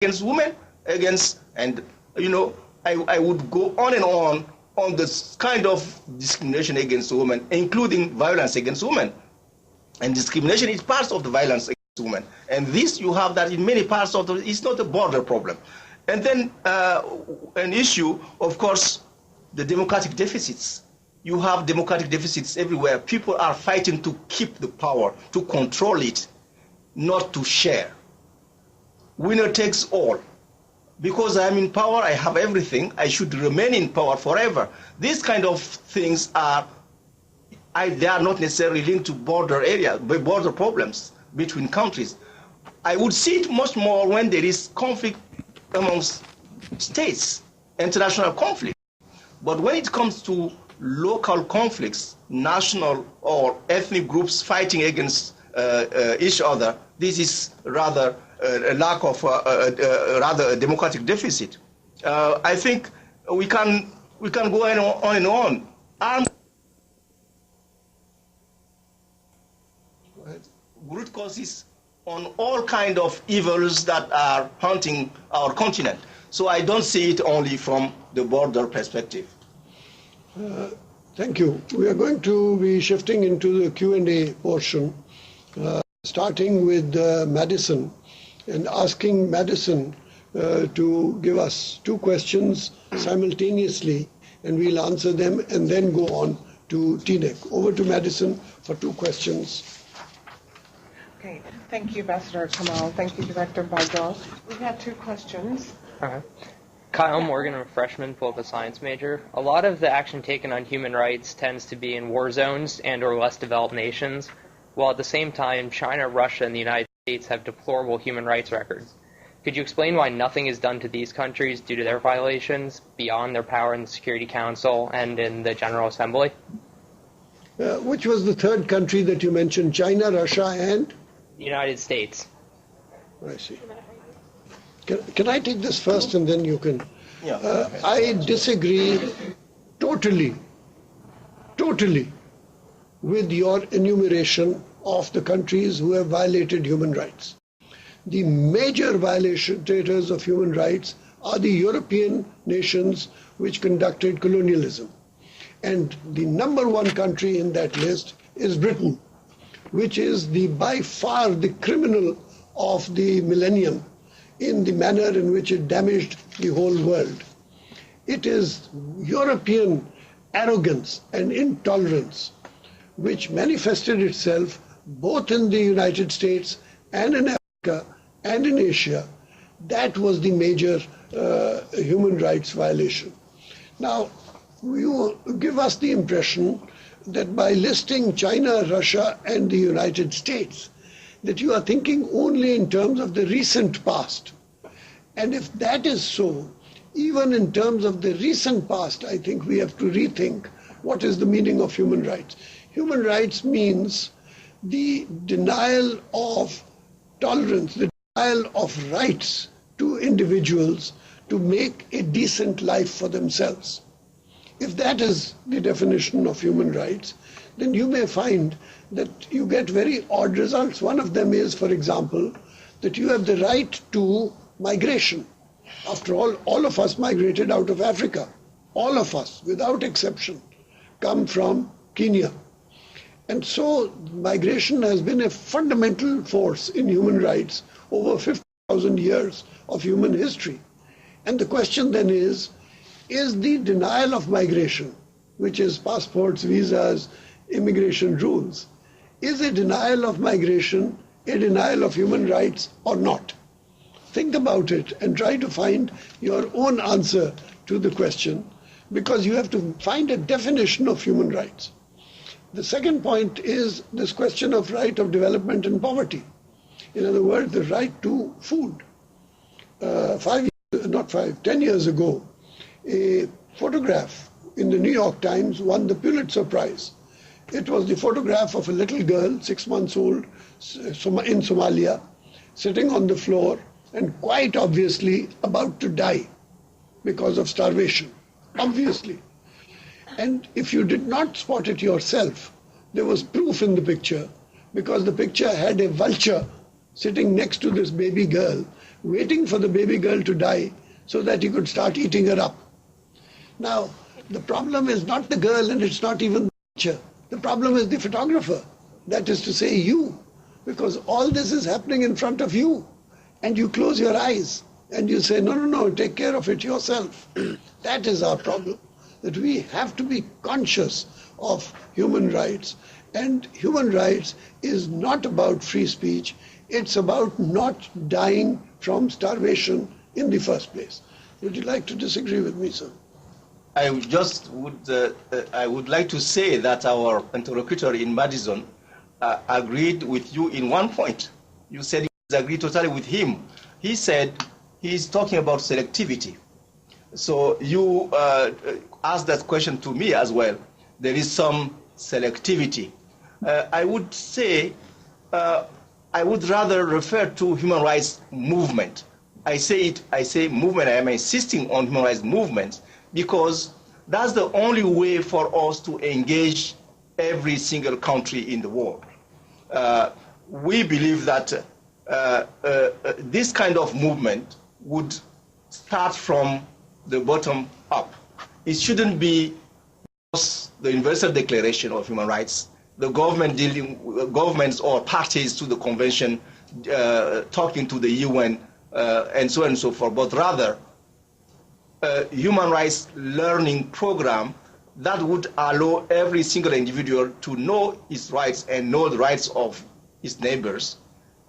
against women, I would go on and on this kind of discrimination against women, including violence against women. And discrimination is part of the violence against women. And this, you have that in many parts of it's not a border problem. And then an issue, of course, the democratic deficits. You have democratic deficits everywhere. People are fighting to keep the power, to control it, not to share. Winner takes all. Because I'm in power, I have everything, I should remain in power forever. These kind of things they are not necessarily linked to border problems between countries. I would see it much more when there is conflict amongst states, international conflict. But when it comes to local conflicts, national or ethnic groups fighting against each other, this is rather a lack of rather a democratic deficit. I think we can go on and on. Root causes on all kinds of evils that are haunting our continent. So I don't see it only from the border perspective. Thank you. We are going to be shifting into the Q&A portion, starting with Madison, and asking Madison to give us 2 questions simultaneously, and we'll answer them and then go on to Tinek. Over to Madison for 2 questions. Okay, thank you, Ambassador Kamal. Thank you, Director Mbaidjol. We have 2 questions. Kyle Morgan, I'm a freshman, political science major. A lot of the action taken on human rights tends to be in war zones and or less developed nations, while at the same time China, Russia, and the United States have deplorable human rights records. Could you explain why nothing is done to these countries due to their violations beyond their power in the Security Council and in the General Assembly? Which was the 3rd country that you mentioned? China, Russia, and? The United States. I see. Can I take this first and then you can? Yeah. I disagree totally with your enumeration of the countries who have violated human rights. The major violators of human rights are the European nations which conducted colonialism. And the #1 country in that list is Britain, which is by far the criminal of the millennium in the manner in which it damaged the whole world. It is European arrogance and intolerance which manifested itself both in the United States and in Africa and in Asia. That was the major human rights violation. Now, you give us the impression that by listing China, Russia, and the United States, that you are thinking only in terms of the recent past. And if that is so, even in terms of the recent past, I think we have to rethink what is the meaning of human rights. Human rights means the denial of tolerance, the denial of rights to individuals to make a decent life for themselves. If that is the definition of human rights, then you may find that you get very odd results. One of them is, for example, that you have the right to migration. After all of us migrated out of Africa. All of us, without exception, come from Kenya. And so migration has been a fundamental force in human rights over 50,000 years of human history. And the question then is the denial of migration, which is passports, visas, immigration rules, is a denial of migration a denial of human rights or not? Think about it and try to find your own answer to the question, because you have to find a definition of human rights. The second point is this question of right of development and poverty. In other words, the right to food. 10 years ago, a photograph in the New York Times won the Pulitzer Prize. It was the photograph of a little girl, 6 months old, in Somalia, sitting on the floor and quite obviously about to die because of starvation, obviously. And if you did not spot it yourself, there was proof in the picture, because the picture had a vulture sitting next to this baby girl, waiting for the baby girl to die so that he could start eating her up. Now, the problem is not the girl and it's not even the picture. The problem is the photographer, that is to say you, because all this is happening in front of you and you close your eyes and you say, no, no, no, take care of it yourself. That is our problem, that we have to be conscious of human rights. And human rights is not about free speech, it's about not dying from starvation in the first place. Would you like to disagree with me, sir? I would like to say that our interlocutor in Madison agreed with you in one point. You said you disagree totally with him. He said he's talking about selectivity. So you asked that question to me as well. There is some selectivity. I would say, I would rather refer to human rights movement. I say movement, I am insisting on human rights movement because that's the only way for us to engage every single country in the world. We believe that this kind of movement would start from the bottom up. It shouldn't be just the Universal Declaration of Human Rights, the governments or parties to the convention talking to the UN and so on and so forth, but rather a human rights learning program that would allow every single individual to know his rights and know the rights of his neighbors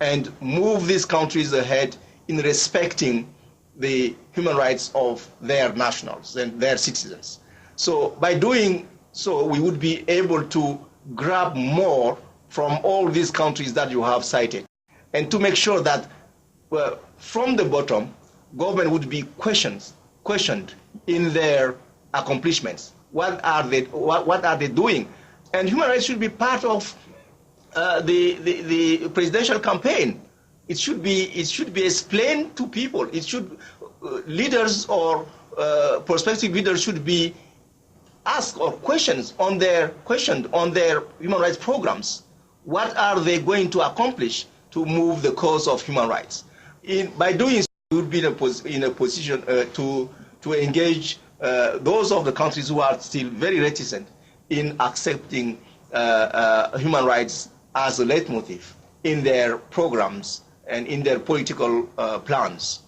and move these countries ahead in respecting the human rights of their nationals and their citizens. So by doing so, we would be able to grab more from all these countries that you have cited and to make sure that from the bottom, government would be questioned in their accomplishments. What are they doing? And human rights should be part of the presidential campaign. It should be explained to people. It should leaders or prospective leaders should be asked or questioned on their human rights programs. What are they going to accomplish to move the cause of human rights? By doing so, we would be in a position to engage those of the countries who are still very reticent in accepting human rights as a leitmotif in their programs and in their political plans.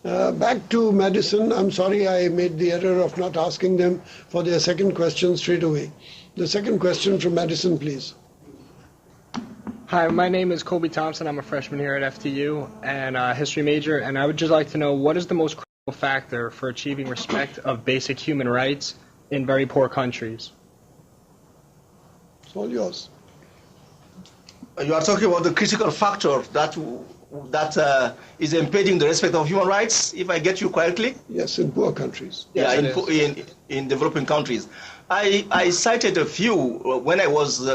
Back to Madison. I'm sorry I made the error of not asking them for their second question straight away. The second question from Madison, please. Hi, my name is Colby Thompson. I'm a freshman here at FTU and a history major, and I would just like to know what is the most critical factor for achieving respect of basic human rights in very poor countries? It's all yours. You are talking about the critical factor that is impeding the respect of human rights, if I get you correctly? Yes, in poor countries. Yeah, in developing countries. I cited a few when I was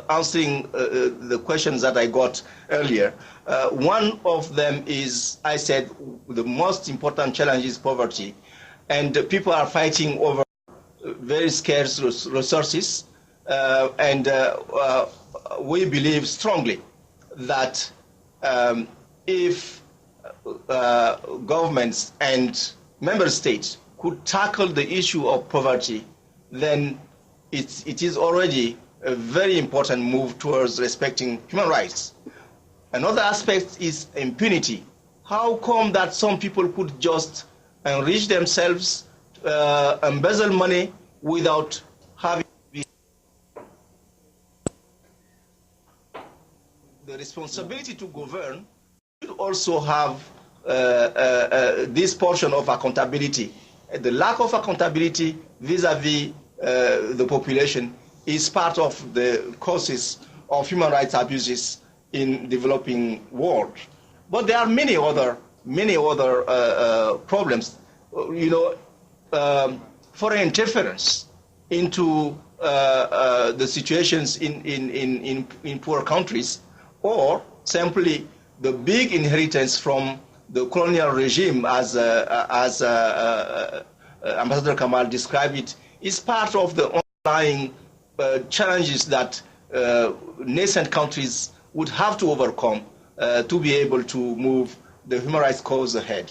answering the questions that I got earlier. One of them is, I said, the most important challenge is poverty. And people are fighting over very scarce resources. We believe strongly that if governments and member states could tackle the issue of poverty, then it is already a very important move towards respecting human rights. Another aspect is impunity. How come that some people could just enrich themselves, embezzle money without having the responsibility to govern should also have this portion of accountability. The lack of accountability vis-à-vis the population is part of the causes of human rights abuses in developing world. But there are many other problems. Foreign interference into the situations in poor countries, or simply the big inheritance from the colonial regime, as Ambassador Kamal described it, is part of the underlying challenges that nascent countries would have to overcome to be able to move the human rights cause ahead.